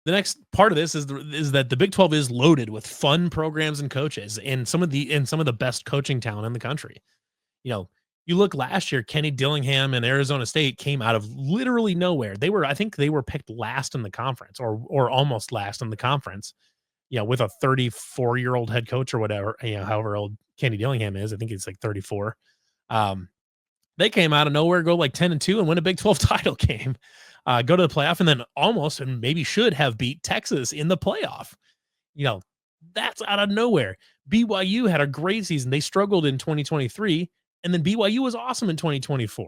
the next part of this is that the Big 12 is loaded with fun programs and coaches and some of the best coaching talent in the country. You know, you look last year, Kenny Dillingham and Arizona State came out of literally nowhere. I think they were picked last in the conference or almost last in the conference. With a 34-year-old head coach or whatever, however old Kenny Dillingham is. I think he's like 34. Um, they came out of nowhere, go like 10-2 and win a Big 12 title game. Go to the playoff and then almost and maybe should have beat Texas in the playoff. You know, that's out of nowhere. BYU had a great season. They struggled in 2023, and then BYU was awesome in 2024.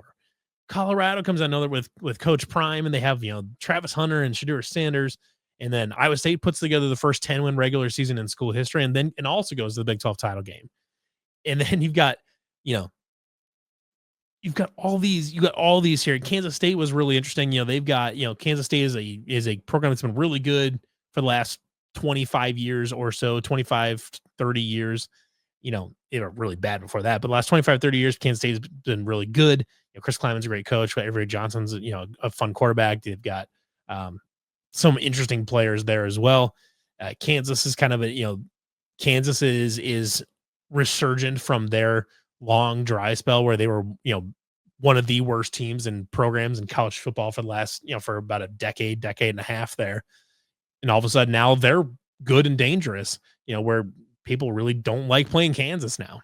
Colorado comes out another with Coach Prime, and they have Travis Hunter and Shadur Sanders, and then Iowa State puts together the first 10-win regular season in school history, and also goes to the Big 12 title game. And then you know you've got all these here. Kansas State was really interesting. They've got Kansas State is a program that's been really good for the last 25 years or so, 25 30 years. They were really bad before that, but the last 25 30 years Kansas State has been really good. Chris Kleiman's a great coach, but Avery Johnson's a fun quarterback. They've got some interesting players there as well. Kansas is kind of Kansas is resurgent from their long dry spell where they were one of the worst teams and programs in college football for the last for about a decade and a half there, and all of a sudden now they're good and dangerous, where people really don't like playing Kansas now.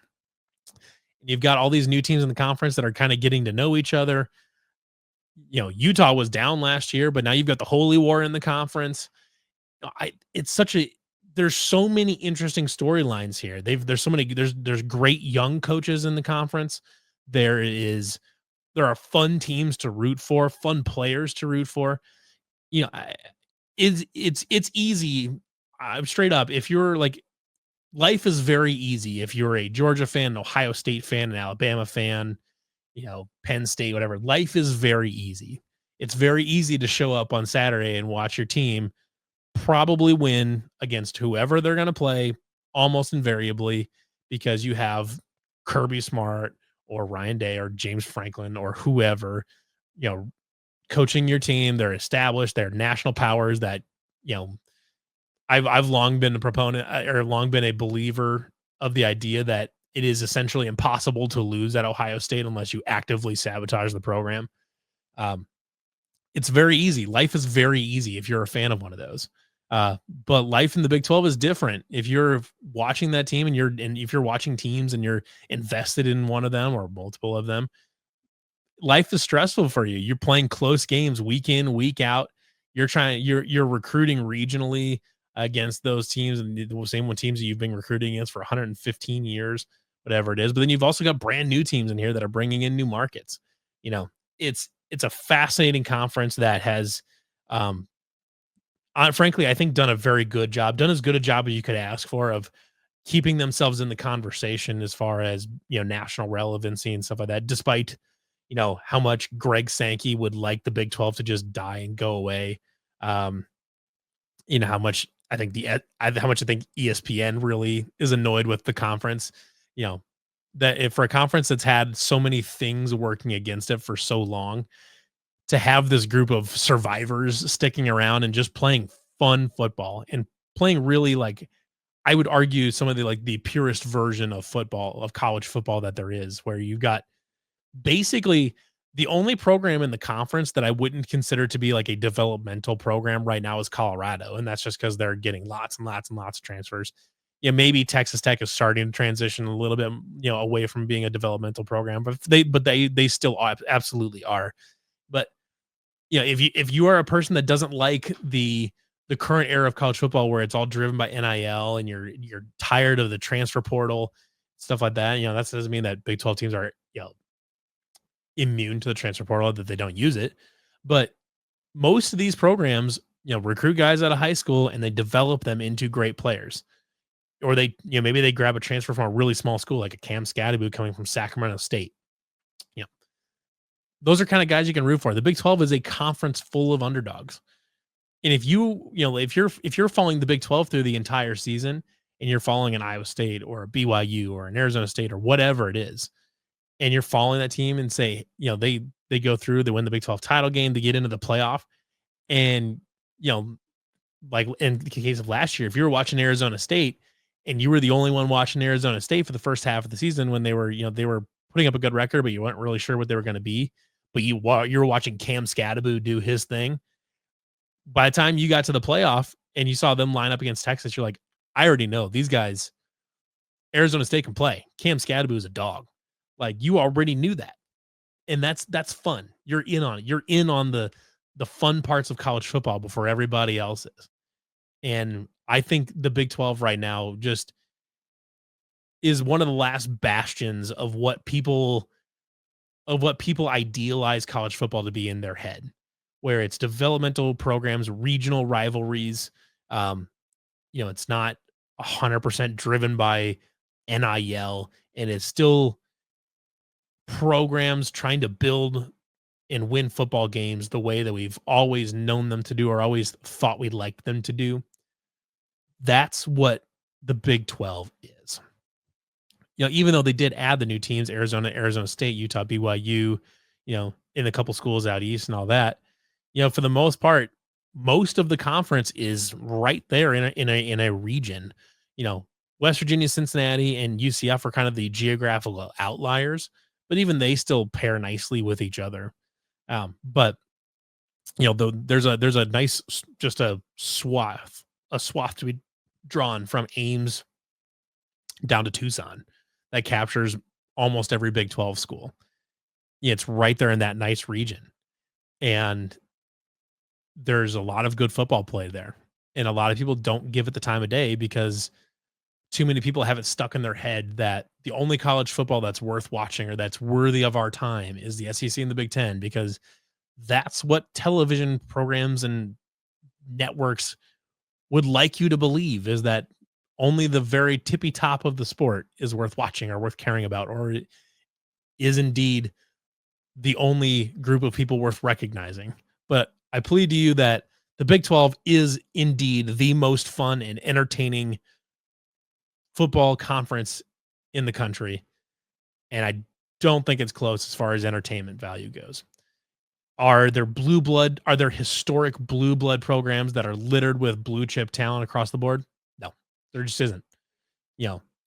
You've got all these new teams in the conference that are kind of getting to know each other. Utah was down last year, but now you've got the Holy War in the conference. There's so many interesting storylines here. There's great young coaches in the conference. There are fun teams to root for, fun players to root for. It's easy. I'm straight up. If you're like, life is very easy. If you're a Georgia fan, an Ohio State fan, an Alabama fan, Penn State, whatever, life is very easy. It's very easy to show up on Saturday and watch your team probably win against whoever they're going to play almost invariably, because you have Kirby Smart or Ryan Day or James Franklin or whoever, coaching your team. They're established. They're national powers that, I've long been a proponent or long been a believer of the idea that it is essentially impossible to lose at Ohio State unless you actively sabotage the program. It's very easy. Life is very easy if you're a fan of one of those. But life in the Big 12 is different. If you're watching that team and if you're watching teams and you're invested in one of them or multiple of them, life is stressful for you. You're playing close games week in, week out. You're recruiting regionally against those teams and the same one teams that you've been recruiting against for 115 years, whatever it is. But then you've also got brand new teams in here that are bringing in new markets. It's a fascinating conference that has, frankly, I think done a very good job, done as good a job as you could ask for of keeping themselves in the conversation as far as, national relevancy and stuff like that, despite, how much Greg Sankey would like the Big 12 to just die and go away. How much I think ESPN really is annoyed with the conference, that if for a conference that's had so many things working against it for so long, to have this group of survivors sticking around and just playing fun football and playing really, like, I would argue some of the purest version of football, of college football that there is, where you've got basically the only program in the conference that I wouldn't consider to be like a developmental program right now is Colorado. And that's just because they're getting lots and lots and lots of transfers. Maybe Texas Tech is starting to transition a little bit, away from being a developmental program, but they still absolutely are. But if you are a person that doesn't like the current era of college football where it's all driven by NIL and you're tired of the transfer portal, stuff like that, that doesn't mean that Big 12 teams are, immune to the transfer portal, that they don't use it. But most of these programs, recruit guys out of high school and they develop them into great players. Or they, maybe they grab a transfer from a really small school, like a Cam Scatterby coming from Sacramento State. Those are kind of guys you can root for. The Big 12 is a conference full of underdogs. And if if you're following the Big 12 through the entire season and you're following an Iowa State or a BYU or an Arizona State or whatever it is, and you're following that team and say, they go through, they win the Big 12 title game, they get into the playoff, and like in the case of last year, if you were watching Arizona State and you were the only one watching Arizona State for the first half of the season when they were putting up a good record, but you weren't really sure what they were going to be, but you were watching Cam Scadaboo do his thing. By the time you got to the playoff and you saw them line up against Texas, you're like, I already know these guys. Arizona State can play. Cam Scadaboo is a dog. Like you already knew that, and that's fun. You're in on it. You're in on the fun parts of college football before everybody else is. And I think the Big 12 right now just is one of the last bastions of what people idealize college football to be in their head, where it's developmental programs, regional rivalries. Um, it's not 100% driven by NIL, and it's still programs trying to build and win football games the way that we've always known them to do or always thought we'd like them to do. That's what the Big 12 is. Even though they did add the new teams, Arizona State, Utah, BYU, in a couple schools out east and all that, for the most part, most of the conference is right there in a region. West Virginia, Cincinnati, and UCF are kind of the geographical outliers, but even they still pair nicely with each other. But there's a nice just a swath to be drawn from Ames down to Tucson that captures almost every Big 12 school. It's right there in that nice region. And there's a lot of good football played there. And a lot of people don't give it the time of day because too many people have it stuck in their head that the only college football that's worth watching or that's worthy of our time is the SEC and the Big 10, because that's what television programs and networks would like you to believe, is that only the very tippy top of the sport is worth watching or worth caring about, or is indeed the only group of people worth recognizing. But I plead to you that the Big 12 is indeed the most fun and entertaining football conference in the country. And I don't think it's close as far as entertainment value goes. Are there historic blue blood programs that are littered with blue chip talent across the board? No, there just isn't.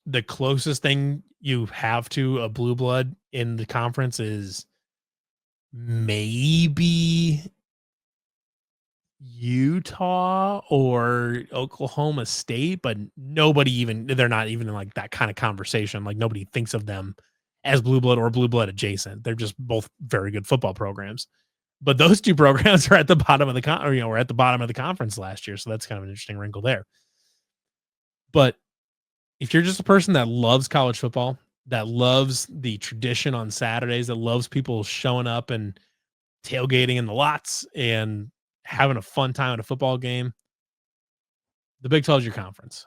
The closest thing you have to a blue blood in the conference is maybe Utah or Oklahoma State, but they're not even in like that kind of conversation. Like nobody thinks of them as blue blood or blue blood adjacent. They're just both very good football programs. But those two programs are at the bottom of were at the bottom of the conference last year. So that's kind of an interesting wrinkle there. But if you're just a person that loves college football, that loves the tradition on Saturdays, that loves people showing up and tailgating in the lots and having a fun time at a football game, the Big 12 is your conference.